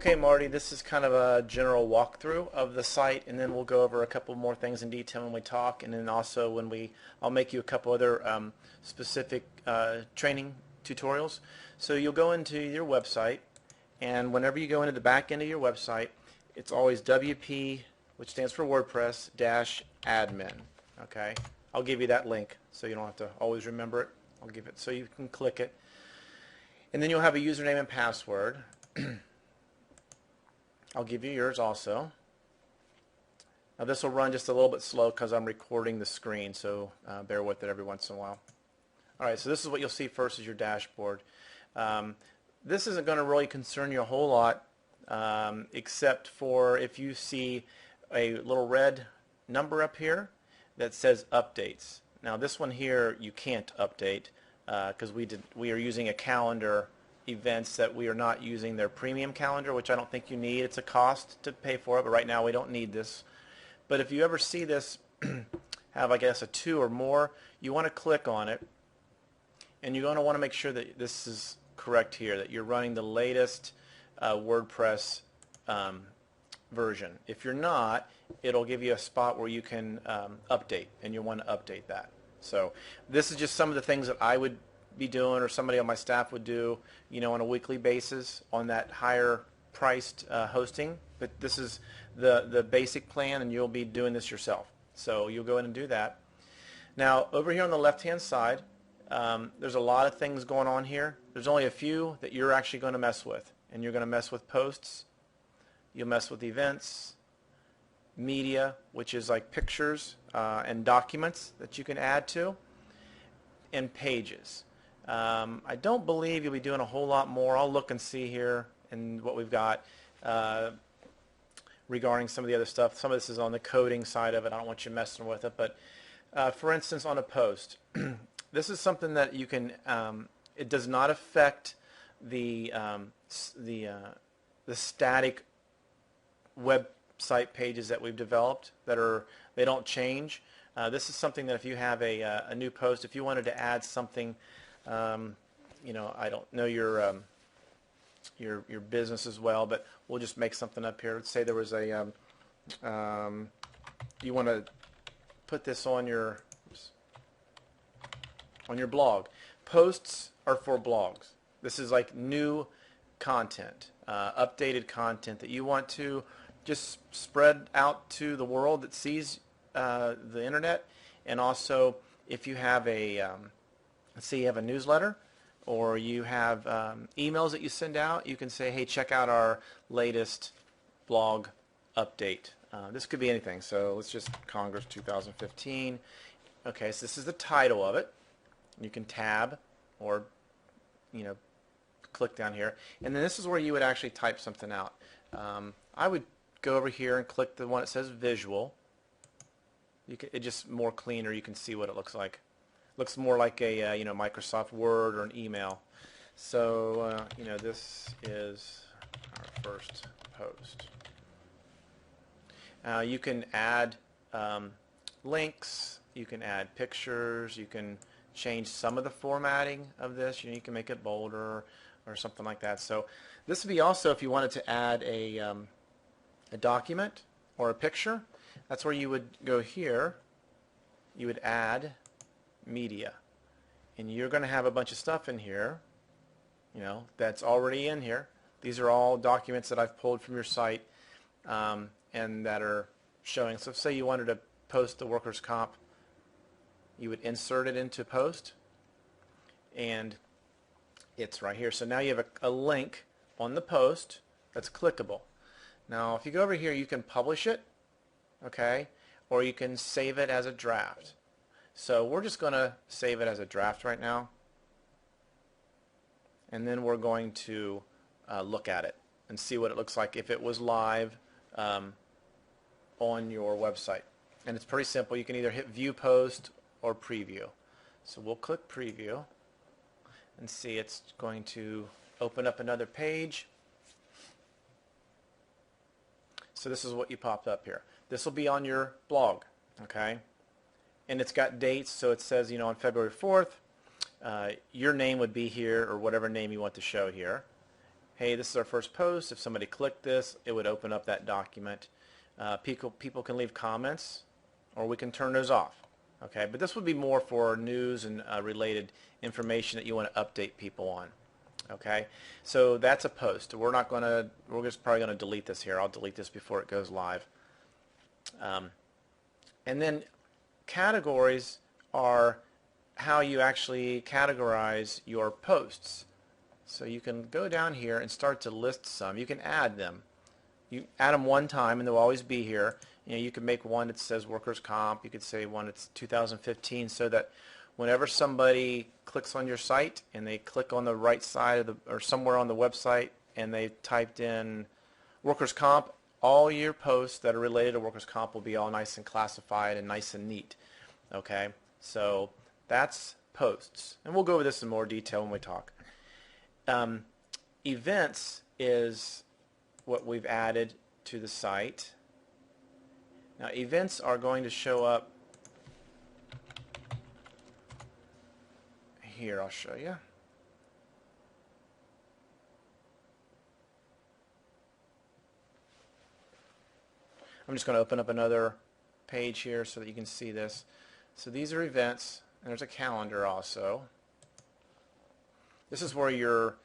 Okay, Marty, this is kind of a general walkthrough of the site, and then we'll go over a couple more things in detail when we talk, and then also I'll make you a couple other specific training tutorials. So you'll go into your website, and whenever you go into the back end of your website, it's always WP, which stands for WordPress, -admin. Okay, I'll give you that link so you don't have to always remember it. I'll give it so you can click it, and then you'll have a username and password. I'll give you yours also. Now this will run just a little bit slow because I'm recording the screen, so bear with it every once in a while. Alright, so this is what you'll see first is your dashboard. This isn't going to really concern you a whole lot, except for if you see a little red number up here that says updates. Now this one here you can't update because we are using a calendar events that we are not using their premium calendar, which I don't think you need. It's a cost to pay for it, but right now we don't need this. But if you ever see this have, I guess, a 2 or more, you want to click on it, and you're going to want to make sure that this is correct here, that you're running the latest WordPress version. If you're not, it'll give you a spot where you can update, and you'll want to update that. So this is just some of the things that I would be doing, or somebody on my staff would do, on a weekly basis on that higher priced hosting. But this is the basic plan, and you'll be doing this yourself. So you'll go in and do that. Now over here on the left hand side, there's a lot of things going on here. There's only a few that you're actually going to mess with, and you're going to mess with posts, you'll mess with events, media, which is like pictures and documents that you can add to, and pages. I don't believe you'll be doing a whole lot more. I'll look and see here and what we've got regarding some of the other stuff. Some of this is on the coding side of it. I don't want you messing with it. But for instance, on a post, this is something that you can. It does not affect the static website pages that we've developed. They don't change. This is something that if you have a new post, if you wanted to add something. I don't know your business as well, but we'll just make something up here. Let's say there was a you want to put this on your blog. Posts are for blogs. This is like new content, updated content that you want to just spread out to the world that sees the internet. And also, if you have let's say you have a newsletter, or you have emails that you send out, you can say, hey, check out our latest blog update. This could be anything. So let's just Congress 2015. Okay, so this is the title of it. You can tab or click down here, and then this is where you would actually type something out. I would go over here and click the one that says visual. It's just more cleaner. You can see what it looks like. Looks more like a Microsoft Word or an email. So this is our first post. You can add links. You can add pictures. You can change some of the formatting of this. You can make it bolder or something like that. So this would be also if you wanted to add a document or a picture. That's where you would go here. You would add media, and you're going to have a bunch of stuff in here that's already in here. These are all documents that I've pulled from your site and that are showing. So say you wanted to post the workers' comp, you would insert it into post, and it's right here. So now you have a link on the post that's clickable. Now if you go over here, you can publish it, okay, or you can save it as a draft. So we're just going to save it as a draft right now, and then we're going to look at it and see what it looks like if it was live on your website. And it's pretty simple. You can either hit view post or preview. So we'll click preview and see it's going to open up another page. So this is what you popped up here. This will be on your blog, okay? And it's got dates, so it says, on February 4th, your name would be here, or whatever name you want to show here. hey, this is our first post. If somebody clicked this, it would open up that document. People can leave comments, or we can turn those off. Okay, but this would be more for news and related information that you want to update people on. Okay, so that's a post. We're just probably going to delete this here. I'll delete this before it goes live. And then categories are how you actually categorize your posts. So you can go down here and start to list some. You can add them. You add them one time and they'll always be here. You know, you can make one that says workers' comp. You could say one that's 2015, so that whenever somebody clicks on your site and they click on the right side of or somewhere on the website and they typed in workers' comp, all your posts that are related to workers' comp will be all nice and classified and nice and neat. Okay, so that's posts, and we'll go over this in more detail when we talk. Events is what we've added to the site. Now, events are going to show up here. I'll show you. I'm just going to open up another page here so that you can see this. So these are events, and there's a calendar also. This is where your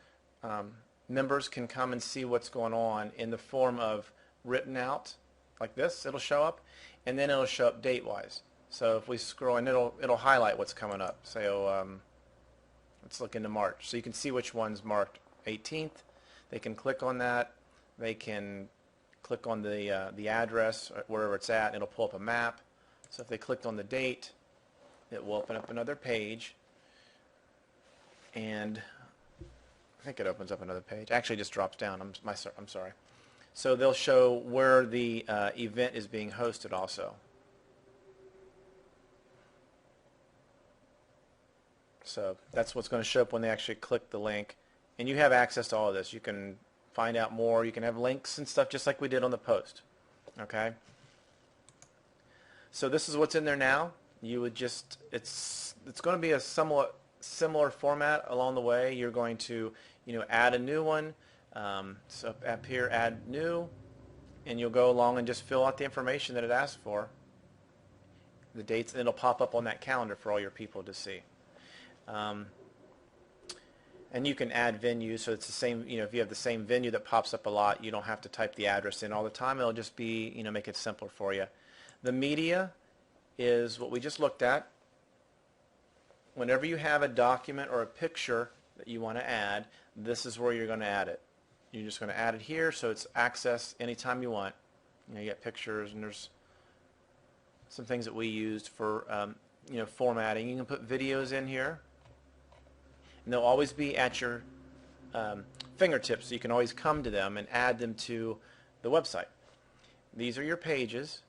members can come and see what's going on in the form of written out like this. It'll show up, and then it'll show up date-wise. So if we scroll, and it'll highlight what's coming up. Say, let's look into March. So you can see which one's marked 18th. They can click on that. They can click on the address wherever it's at, and it'll pull up a map. So if they clicked on the date, it will open up another page, and I think it opens up another page. Actually, it just drops down. I'm sorry. So they'll show where the event is being hosted also. So that's what's going to show up when they actually click the link, and you have access to all of this. You can find out more. You can have links and stuff just like we did on the post. Okay. So this is what's in there now. You would just it's going to be a somewhat similar format along the way. You're going to add a new one. So up here, add new, and you'll go along and just fill out the information that it asks for, the dates, and it'll pop up on that calendar for all your people to see. And you can add venues, so it's the same. If you have the same venue that pops up a lot, you don't have to type the address in all the time. It'll just be make it simpler for you. The media is what we just looked at. Whenever you have a document or a picture that you want to add, this is where you're going to add it. You're just going to add it here, so it's access anytime you want. You get pictures, and there's some things that we used for formatting. You can put videos in here, and they'll always be at your fingertips, so you can always come to them and add them to the website. These are your pages.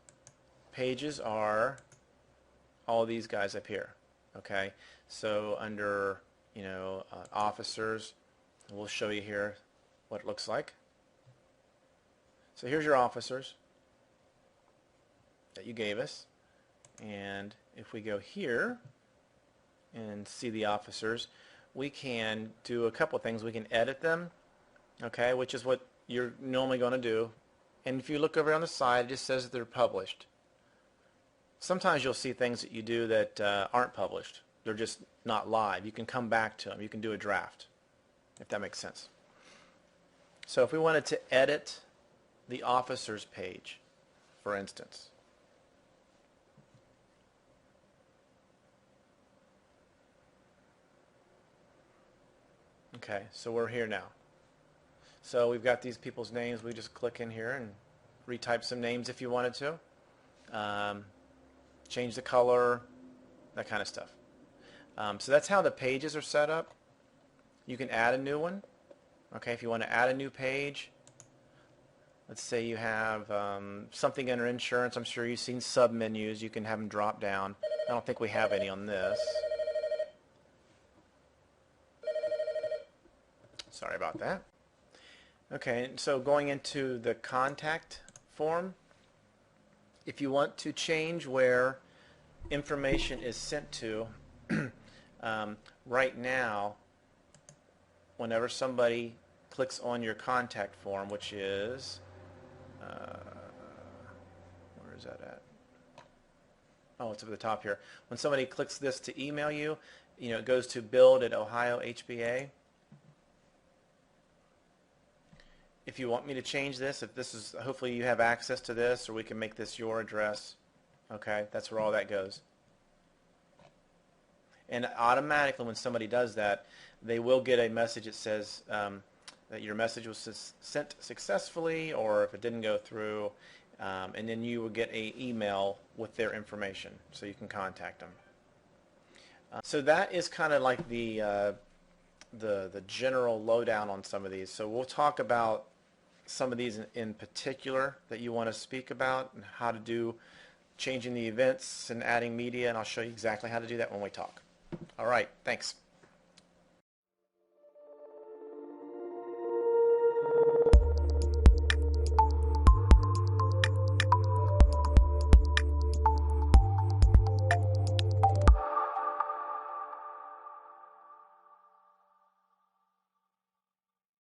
Pages are all these guys up here. Okay, so under officers, we'll show you here what it looks like. So here's your officers that you gave us, and if we go here and see the officers, we can do a couple things. We can edit them, okay, which is what you're normally going to do. And if you look over on the side, it just says that they're published. Sometimes you'll see things that you do that aren't published. They're just not live. You can come back to them. You can do a draft, if that makes sense. So if we wanted to edit the officers page, for instance, okay, so we're here now. So we've got these people's names. We just click in here and retype some names if you wanted to. Change the color, that kind of stuff. So that's how the pages are set up. You can add a new one. Okay, if you want to add a new page, let's say you have something under insurance. I'm sure you've seen sub-menus. You can have them drop down. I don't think we have any on this. Sorry about that. Okay, so going into the contact form, if you want to change where information is sent to, right now, whenever somebody clicks on your contact form, which is, where is that at? Oh, it's up at the top here. When somebody clicks this to email you, it goes to build@Ohiohba. If you want me to change this, if this is, hopefully you have access to this, or we can make this your address. Okay, that's where all that goes. And automatically when somebody does that, they will get a message that says that your message was sent successfully, or if it didn't go through, and then you will get an email with their information so you can contact them. So that is kind of like the general lowdown on some of these. So we'll talk about some of these in particular that you want to speak about, and how to do changing the events and adding media, and I'll show you exactly how to do that when we talk. All right, thanks.